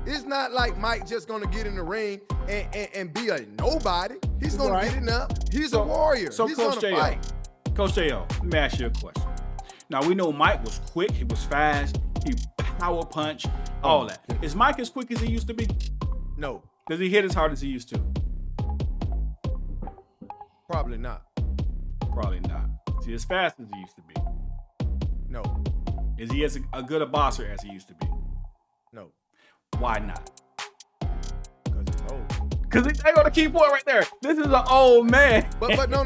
It's not like Mike just gonna get in the ring and be a nobody. He's gonna get in up. He's a warrior. So He's Coach gonna fight. Coach J.O., let me ask you a question. Now we know Mike was quick, he was fast, he power punch, all that. Is Mike as quick as he used to be? No, Does he hit as hard as he used to? probably not. Probably not. Is he as fast as he used to be? No, Is he as a good a boxer as he used to be? no, Why not? because he's old. Because they got a key point right there. This is an old man. But no.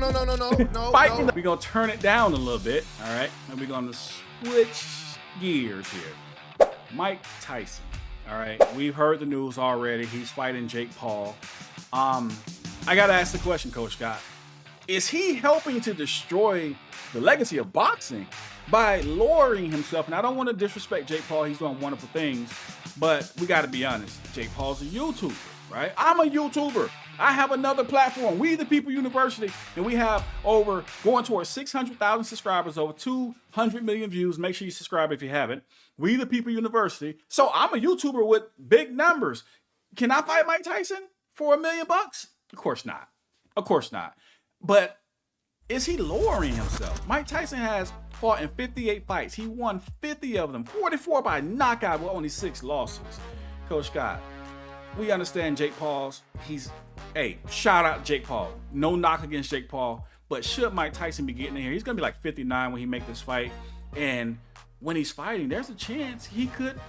Fighting. No. We're going to turn it down a little bit, all right? And we're going to switch gears here. Mike Tyson, all right? We've heard the news already. He's fighting Jake Paul. I got to ask the question, Coach Scott. Is he helping to destroy the legacy of boxing by lowering himself? And I don't want to disrespect Jake Paul. He's doing wonderful things. But we got to be honest. Jake Paul's a YouTuber, right? I'm a YouTuber. I have another platform, We the People University, and we have over going towards 600,000 subscribers, over 200 million views. Make sure you subscribe if you haven't. We the People University. So I'm a YouTuber with big numbers. Can I fight Mike Tyson for $1 million? Of course not. Of course not. But is he lowering himself? Mike Tyson has fought in 58 fights. He won 50 of them, 44 by knockout with only 6 losses. Coach Scott, we understand Jake Paul's. Shout out Jake Paul. No knock against Jake Paul. But should Mike Tyson be getting in here, he's going to be like 59 when he make this fight. And when he's fighting, there's a chance he could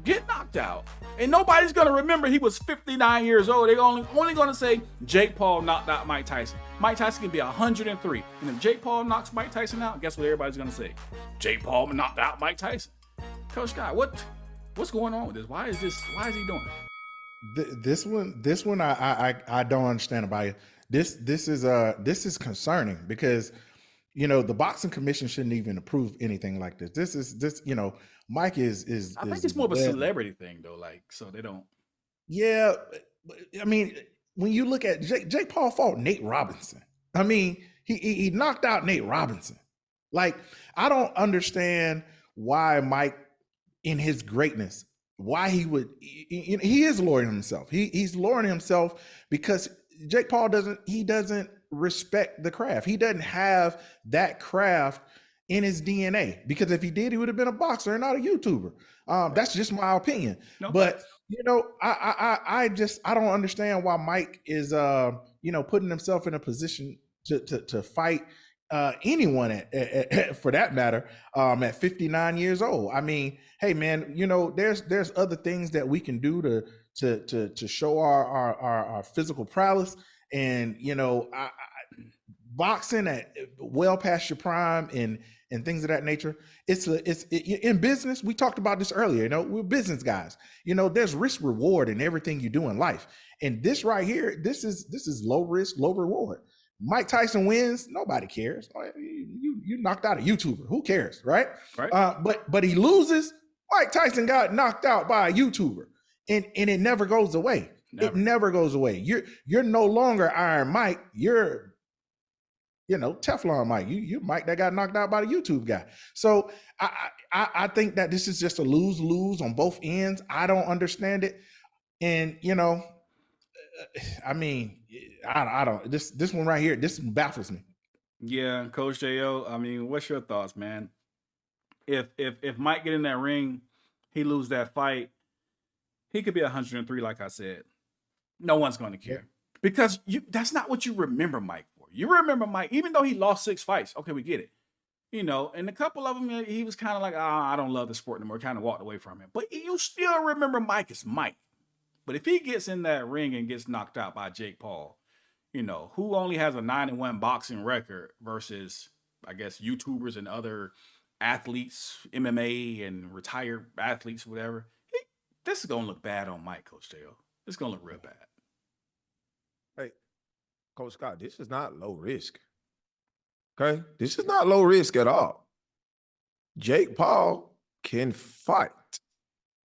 get knocked out. And nobody's going to remember he was 59 years old. They're only going to say Jake Paul knocked out Mike Tyson. Mike Tyson can be 103. And if Jake Paul knocks Mike Tyson out, guess what everybody's going to say? Jake Paul knocked out Mike Tyson. Coach Scott, what's going on with this? Why is he doing it? This one, I don't understand about it. This is concerning because, the boxing commission shouldn't even approve anything like this. Mike is. I think it's more of a celebrity thing though. Like, so they don't. Yeah, I mean, when you look at Jake Paul fought Nate Robinson. I mean, he knocked out Nate Robinson. Like, I don't understand why Mike, in his greatness, why he is lowering himself. He's lowering himself because Jake Paul doesn't respect the craft. He doesn't have that craft in his DNA, because if he did, he would have been a boxer and not a YouTuber. That's just my opinion. No, but I don't understand why Mike is putting himself in a position to fight anyone at for that matter at 59 years old. I mean, hey man, there's other things that we can do to show our physical prowess, and boxing at well past your prime and things of that nature. It's in business. We talked about this earlier. We're business guys. There's risk reward in everything you do in life, and this right here, this is low risk, low reward. Mike Tyson wins, nobody cares. You knocked out a YouTuber, who cares, right? But he loses. Mike Tyson got knocked out by a YouTuber, and it never goes away. It never goes away. You're no longer Iron Mike. You're Teflon Mike. You Mike that got knocked out by the YouTube guy. So I think that this is just a lose-lose on both ends. I don't understand it. And I mean, I don't. This one right here, this baffles me. Yeah, Coach J.O., I mean, what's your thoughts, man? If Mike get in that ring, he lose that fight, he could be 103, like I said. No one's going to care. Because that's not what you remember Mike for. You remember Mike, even though he lost 6 fights. Okay, we get it. And a couple of them, he was kind of like, I don't love the sport anymore. Kind of walked away from it. But you still remember Mike as Mike. But if he gets in that ring and gets knocked out by Jake Paul, who only has a 9-1 boxing record versus, I guess, YouTubers and other athletes, MMA and retired athletes, whatever. This is going to look bad on Mike, Coach J.O. It's going to look real bad. Hey, Coach Scott, this is not low risk. Okay? This is not low risk at all. Jake Paul can fight.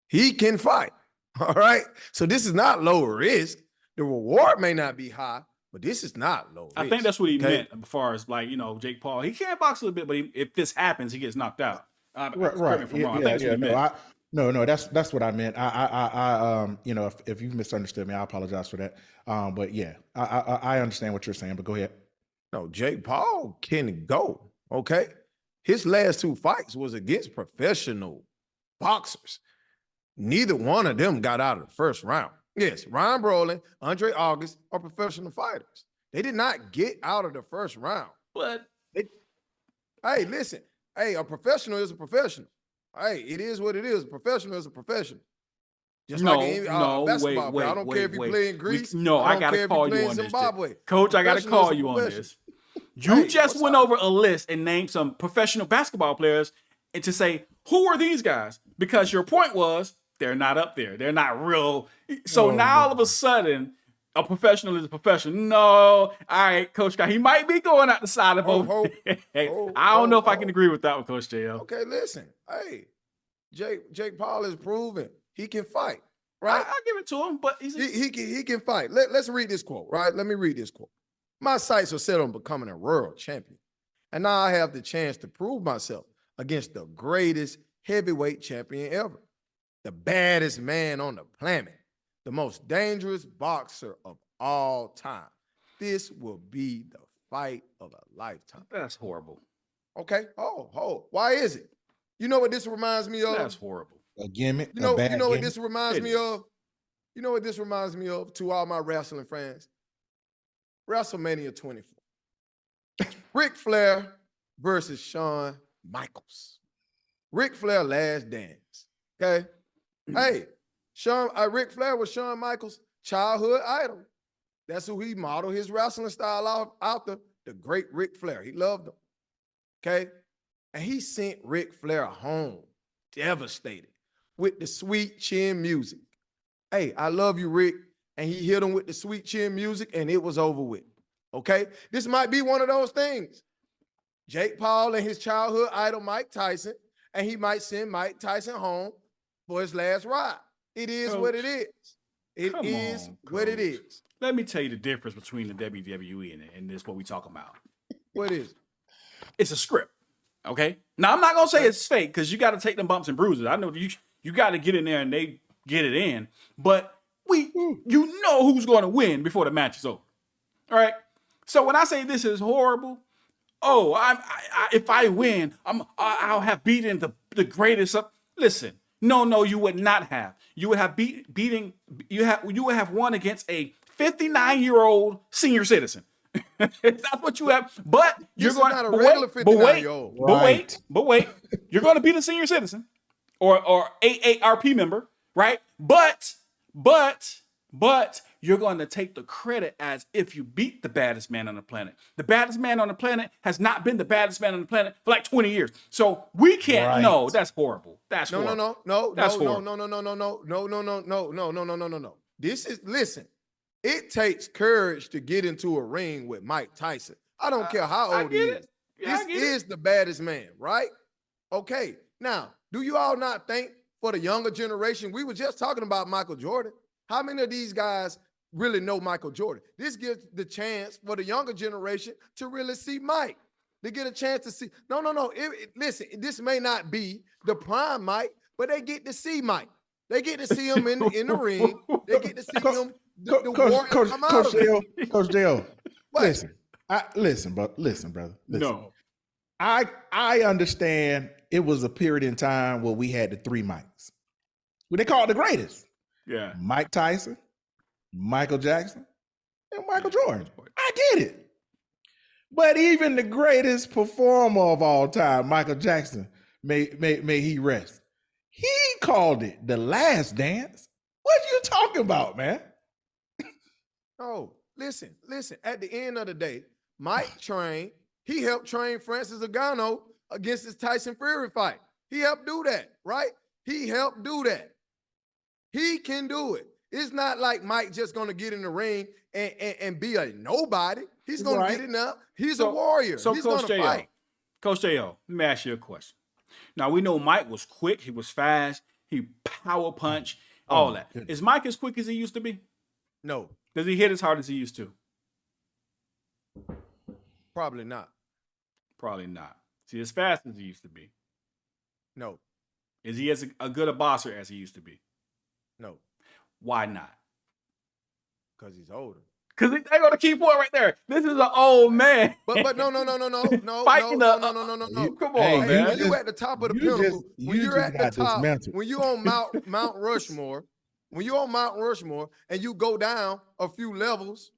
He can fight. All right? So this is not low risk. The reward may not be high, but this is not low risk. I think that's what he meant as far as, like, Jake Paul. He can box a little bit, but if this happens, he gets knocked out. Right. I think that's what he meant. No, that's what I meant. You know, if you misunderstood me, I apologize for that. But yeah, I understand what you're saying. But go ahead. No, Jake Paul can go. Okay. His last two fights was against professional boxers. Neither one of them got out of the first round. Yes, Ryan Brolin, Andre August are professional fighters. They did not get out of the first round. But Hey, listen. Hey, a professional is a professional. Hey, it is what it is. A professional is a professional. Just like a basketball player. I don't care if you play in Greece. I don't care if gotta call you play you in on this, Zimbabwe. Coach. I gotta Professional is call a you on professional. this. You Hey, just what's went up? over a list and named some professional basketball players, and to say who are these guys? Because your point was they're not up there. They're not real. So Oh, now all of a sudden, a professional is a professional. No, all right, Coach Scott. He might be going out the side of over. I don't know if I can agree with that one, Coach J.O. Okay, listen. Hey, Jake Paul is proven he can fight, right? I give it to him, but He can fight. Let's read this quote, right? Let me read this quote. My sights are set on becoming a world champion, and now I have the chance to prove myself against the greatest heavyweight champion ever, the baddest man on the planet, the most dangerous boxer of all time. This will be the fight of a lifetime. that's horrible. Okay. Oh, why is it? You know what this reminds me of? That's horrible. a gimmick. You know what gimmick? this reminds me of? You know what this reminds me of to all my wrestling fans? WrestleMania 24. Ric Flair versus Shawn Michaels. Ric Flair last dance. Okay. Hey, Ric Flair was Shawn Michaels' childhood idol. That's who he modeled his wrestling style after, the great Ric Flair. He loved him. Okay. And he sent Ric Flair home, devastated, with the sweet chin music. Hey, I love you, Rick. And he hit him with the sweet chin music, and it was over with. Okay? This might be one of those things. Jake Paul and his childhood idol, Mike Tyson, and he might send Mike Tyson home for his last ride. It is what it is. It is what it is. Let me tell you the difference between the WWE and this, what we talking about. What is it? It's a script. Okay? Now, I'm not going to say it's fake because you got to take them bumps and bruises. I know you got to get in there and they get it in. But you know who's going to win before the match is over. All right? So when I say this is horrible, if I win, I'll have beaten the greatest. Listen, no, you would not have. You would have you would have won against a 59-year-old senior citizen. That's what you have. But you're going not a regular 59-year-old. But wait. You're going to beat a senior citizen or AARP member, right? But you're going to take the credit as if you beat the baddest man on the planet. The baddest man on the planet has not been the baddest man on the planet for like 20 years. So we can't. Right. No, that's horrible. That's No. horrible. No. Listen. It takes courage to get into a ring with Mike Tyson. I don't care how old he is. This is the baddest man, right? Okay. Now, do you all not think for the younger generation, we were just talking about Michael Jordan. How many of these guys really know Michael Jordan? This gives the chance for the younger generation to really see Mike. They get a chance to see. No. Listen, this may not be the prime Mike, but they get to see Mike. They get to see him in the ring. They get to see him. Coach Dale, listen, brother. Listen. No. I understand it was a period in time where we had the three Mikes. What they call it the greatest. Yeah. Mike Tyson, Michael Jackson, and Michael Jordan. I get it. But even the greatest performer of all time, Michael Jackson, may he rest. He called it the last dance. What are you talking about, man? Oh, listen. At the end of the day, Mike trained. He helped train Francis Ngannou against his Tyson Fury fight. He helped do that, right? He helped do that. He can do it. It's not like Mike just going to get in the ring and be a nobody. He's going to get in there. He's a warrior. So he's going to fight. Coach J.O., let me ask you a question. Now, we know Mike was quick. He was fast. He power punch, all that. Is Mike as quick as he used to be? No. Does he hit as hard as he used to? Probably not. Probably not. See, as fast as he used to be. No. Is he as a good a boxer as he used to be? No, Why not? because he's older. Because they got a key point right there. This is an old man. But no, Fighting You, come hey, on, Hey, you man. when you just, at the top of the you pinnacle, when you're just at the got top, dismantled. when you on Mount Rushmore, when you're on Mount Rushmore and you go down a few levels,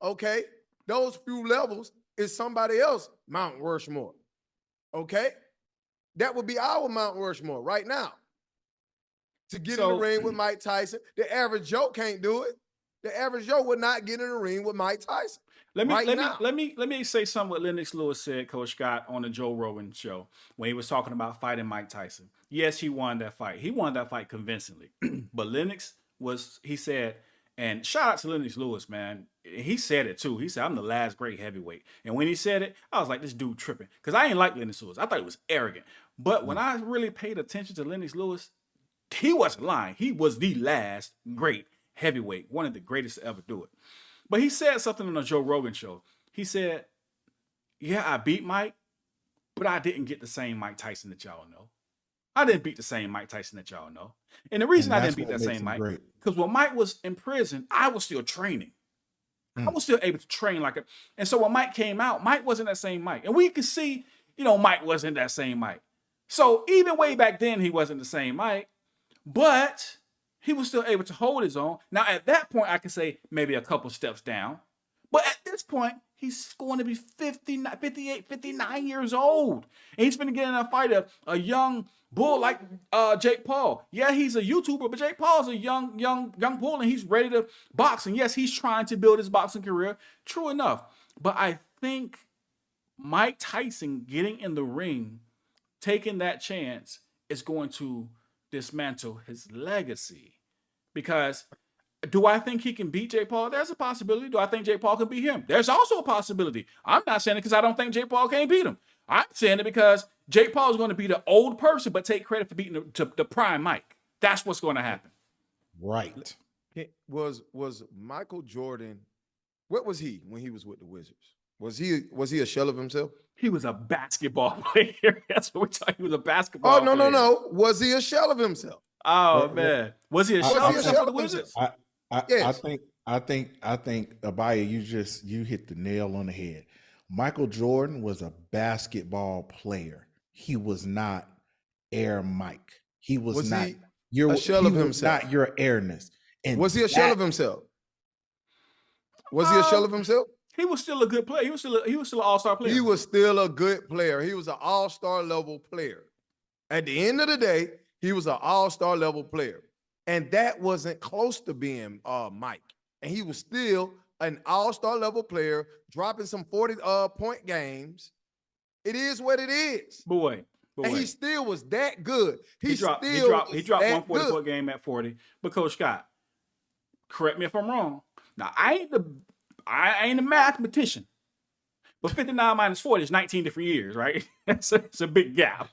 okay, those few levels is somebody else Mount Rushmore. Okay, that would be our Mount Rushmore right now. To get in the ring with Mike Tyson, the average Joe can't do it. The average Joe would not get in the ring with Mike Tyson. Let now. me say something what Lennox Lewis said, Coach Scott, on the Joe Rogan show when he was talking about fighting Mike Tyson. Yes, he won that fight. He won that fight convincingly. But he said, and shout out to Lennox Lewis, man. He said it too. He said, I'm the last great heavyweight. And when he said it, I was like, this dude tripping. Because I ain't like Lennox Lewis. I thought he was arrogant. But when I really paid attention to Lennox Lewis, he wasn't lying. He was the last great heavyweight, one of the greatest to ever do it. But he said something on the Joe Rogan show. He said, yeah, I beat Mike, but I didn't get the same Mike Tyson that y'all know. I didn't beat the same Mike Tyson that y'all know. And the reason I didn't beat that same Mike, because when Mike was in prison, I was still training. I was still able to train like it. And so when Mike came out, Mike wasn't that same Mike. And we could see, Mike wasn't that same Mike. So even way back then, he wasn't the same Mike, but he was still able to hold his own. Now, at that point, I could say maybe a couple steps down. But at this point, he's going to be 59, 58, 59 years old. And he's going to get in a fight a young bull like Jake Paul. Yeah, he's a YouTuber, but Jake Paul's a young bull, and he's ready to box. And yes, he's trying to build his boxing career. True enough. But I think Mike Tyson getting in the ring, taking that chance, is going to dismantle his legacy. Because do I think he can beat Jake Paul? There's a possibility. Do I think Jake Paul can beat him? There's also a possibility. I'm not saying it because I don't think Jake Paul can't beat him. I'm saying it because Jake Paul is going to be the old person, but take credit for beating the prime Mike. That's what's going to happen. Right. Was Michael Jordan, what was he when he was with the Wizards? Was he a shell of himself? He was a basketball player. That's what we're talking. He was a basketball player. No. Was he a shell of himself? Oh, man. Was he a shell of the Wizards? Yes. I think Abaya, you hit the nail on the head. Michael Jordan was a basketball player. He was not Air Mike. He was not a shell of himself. Not your airness. And was he a shell of himself? Was he a shell of himself? He was still a good player. He was still an all-star player. He was still a good player. He was an all-star level player. At the end of the day, he was an all-star level player. And that wasn't close to being Mike. And he was still an all-star level player, dropping some 40-point games. It is what it is. Boy. And he still was that good. He dropped one 40-point game at 40. But Coach Scott, correct me if I'm wrong. Now, I ain't a mathematician. But 59 minus 40 is 19 different years, right? It's a big gap.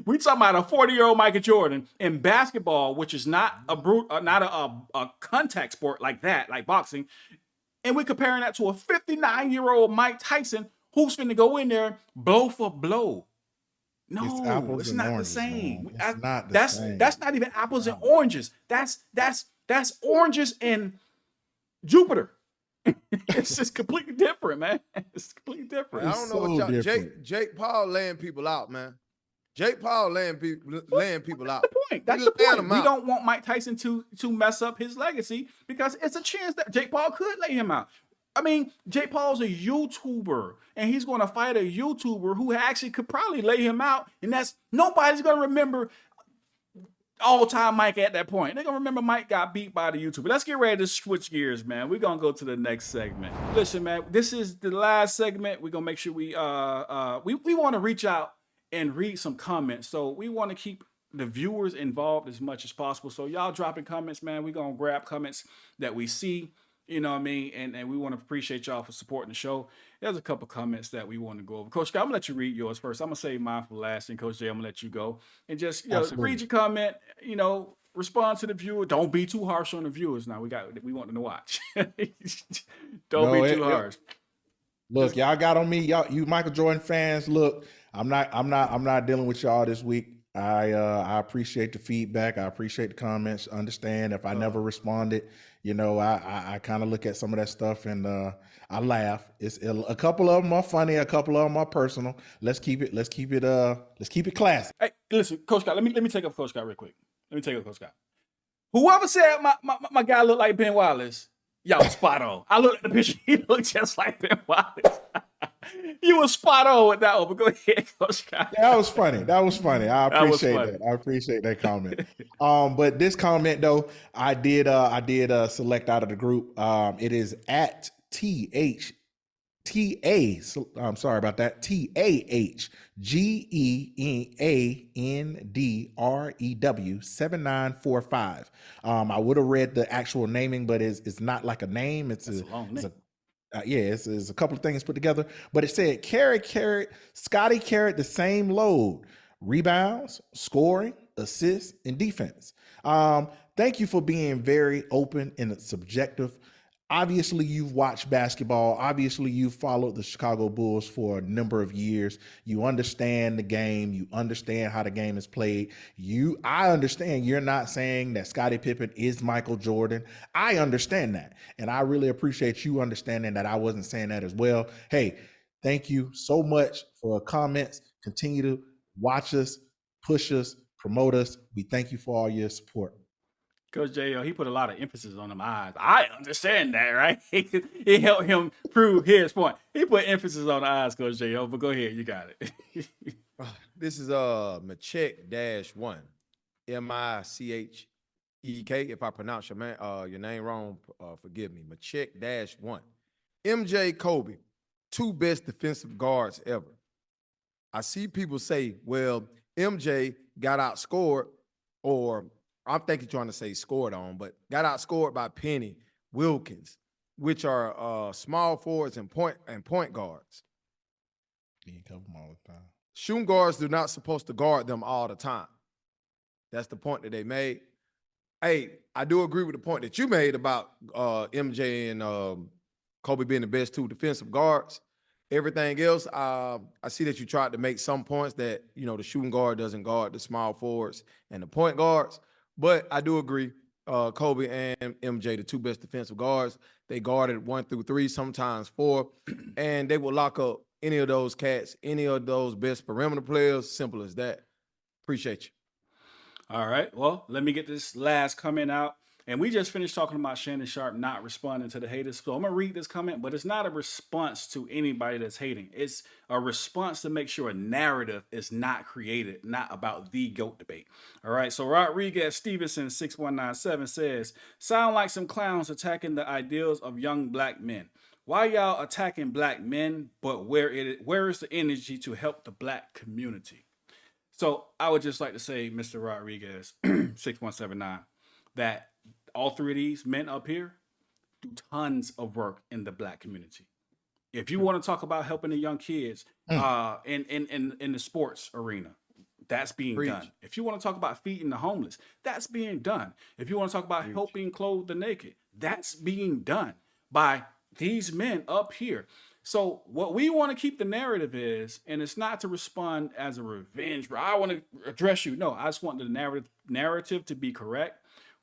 We talking about a 40-year-old Michael Jordan in basketball, which is not a contact sport like that, like boxing. And we're comparing that to a 59-year-old Mike Tyson who's finna go in there blow for blow. No, it's not the same. It's not the same. That's not even apples and oranges. That's oranges and Jupiter. It's just completely different, man. It's completely different. I don't know what y'all. Jake Paul laying people out, man. Jake Paul laying people out. That's the point. We don't want Mike Tyson to mess up his legacy because it's a chance that Jake Paul could lay him out. I mean, Jake Paul's a YouTuber, and he's going to fight a YouTuber who actually could probably lay him out, and nobody's going to remember all-time Mike at that point. They're going to remember Mike got beat by the YouTuber. Let's get ready to switch gears, man. We're going to go to the next segment. Listen, man, this is the last segment. We're going to make sure we want to reach out and read some comments. So we want to keep the viewers involved as much as possible. So y'all dropping comments, man. We're going to grab comments that we see, you know what I mean? And we want to appreciate y'all for supporting the show. There's a couple comments that we want to go over. Coach Scott, I'm going to let you read yours first. I'm going to save mine for last. And Coach Jay, I'm going to let you go. And just read your comment, respond to the viewer. Don't be too harsh on the viewers. Now, we want them to watch. Don't be too harsh. Look, y'all got on me. You Michael Jordan fans, look, I'm not dealing with y'all this week. I appreciate the feedback. I appreciate the comments. Understand if I never responded, I kind of look at some of that stuff and I laugh. It's a couple of them are funny, a couple of them are personal. Let's keep it classy. Hey, listen, Coach Scott, let me take up Coach Scott real quick. Let me take up Coach Scott. Whoever said my guy looked like Ben Wallace, y'all was spot on. I looked at the picture, he looked just like Ben Wallace. You were spot on with that one, but go ahead, Coach Scott. That was funny. I appreciate funny. that. I appreciate that comment. But this comment though, I did select out of the group. It is at I'm sorry about that. TAHGEANDREW 7945. I would have read the actual naming, but it's not like a name. It's a long name. It's a couple of things put together, but it said Scotty carried the same load: rebounds, scoring, assists, and defense. Thank you for being very open and subjective. Obviously, you've watched basketball. Obviously, you've followed the Chicago Bulls for a number of years. You understand the game. You understand how the game is played. I understand you're not saying that Scottie Pippen is Michael Jordan. I understand that. And I really appreciate you understanding that I wasn't saying that as well. Hey, thank you so much for comments. Continue to watch us, push us, promote us. We thank you for all your support. Coach J.O., he put a lot of emphasis on them eyes. I understand that, right? It helped him prove his point. He put emphasis on the eyes, Coach J.O., but go ahead. You got it. This is Machek-1, Michek. If I pronounce your name wrong, forgive me. Machek-1. MJ, Kobe, two best defensive guards ever. I see people say, well, MJ got outscored, or I'm thinking trying to say scored on, but got outscored by Penny, Wilkins, which are small forwards and point guards. You cover them all the time. Shooting guards do not supposed to guard them all the time. That's the point that they made. Hey, I do agree with the point that you made about MJ and Kobe being the best two defensive guards. Everything else, I see that you tried to make some points that, the shooting guard doesn't guard the small forwards and the point guards. But I do agree, Kobe and MJ, the two best defensive guards, they guarded 1 through 3, sometimes 4, and they will lock up any of those cats, any of those best perimeter players. Simple as that. Appreciate you. All right. Well, let me get this last comment out. And we just finished talking about Shannon Sharp not responding to the haters. So I'm going to read this comment, but it's not a response to anybody that's hating. It's a response to make sure a narrative is not created, not about the GOAT debate. All right. So Rodriguez Stevenson 6197 says, sound like some clowns attacking the ideals of young black men. Why y'all attacking black men, but where is the energy to help the black community? So I would just like to say, Mr. Rodriguez 6179, that all three of these men up here do tons of work in the black community. If you want to talk about helping the young kids in the sports arena, that's being done. If you want to talk about feeding the homeless, that's being done. If you want to talk about helping clothe the naked, that's being done by these men up here. So what we want to keep the narrative is, and it's not to respond as a revenge, I want to address you. No, I just want the narrative to be correct.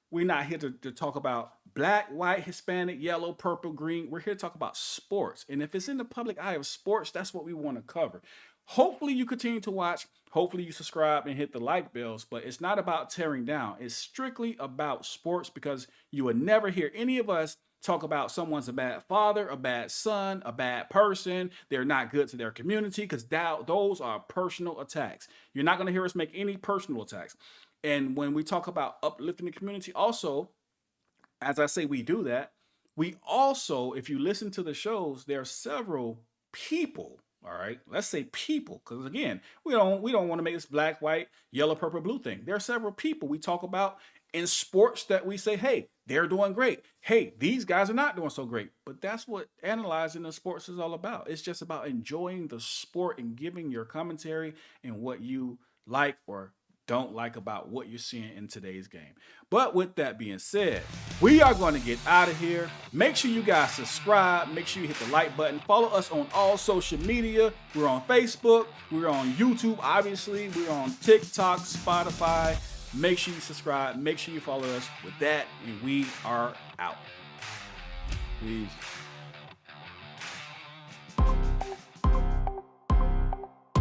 We're not here to talk about black, white, Hispanic, yellow, purple, green. We're here to talk about sports. And if it's in the public eye of sports, that's what we want to cover. Hopefully you continue to watch. Hopefully you subscribe and hit the like bells. But it's not about tearing down. It's strictly about sports, because you would never hear any of us talk about someone's a bad father, a bad son, a bad person. They're not good to their community, because those are personal attacks. You're not going to hear us make any personal attacks. And when we talk about uplifting the community, also, as I say, we do that. We also, if you listen to the shows, there are several people. All right, let's say people, because again, we don't want to make this black, white, yellow, purple, blue thing. There are several people we talk about in sports that we say, hey, they're doing great. Hey, these guys are not doing so great. But that's what analyzing the sports is all about. It's just about enjoying the sport and giving your commentary and what you like or don't like about what you're seeing in today's game. But with that being said, We are going to get out of here. Make sure you guys subscribe. Make sure you hit the like button. Follow us on all social media. We're on Facebook. We're on YouTube, obviously. We're on TikTok, Spotify. Make sure you subscribe. Make sure you follow us with that. And we are out. Peace.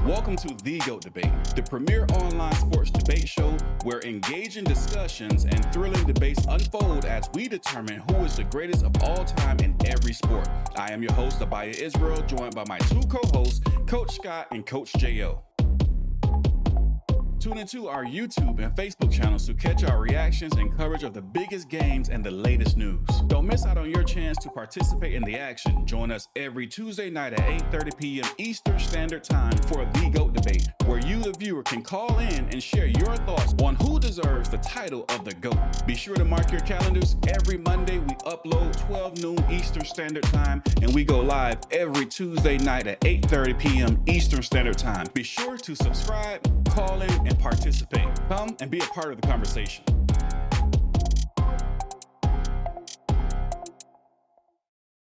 Welcome to The GOAT Debate, the premier online sports debate show where engaging discussions and thrilling debates unfold as we determine who is the greatest of all time in every sport. I am your host, Abaya Israel, joined by my two co-hosts, Coach Scott and Coach J.O. Tune into our YouTube and Facebook channels to catch our reactions and coverage of the biggest games and the latest news. Don't miss out on your chance to participate in the action. Join us every Tuesday night at 8:30 p.m. Eastern Standard Time for The GOAT Debate, where you, the viewer, can call in and share your thoughts on who deserves the title of the GOAT. Be sure to mark your calendars. Every Monday, we upload 12 noon Eastern Standard Time, and we go live every Tuesday night at 8:30 p.m. Eastern Standard Time. Be sure to subscribe, call in, and participate. Come and be a part of the conversation.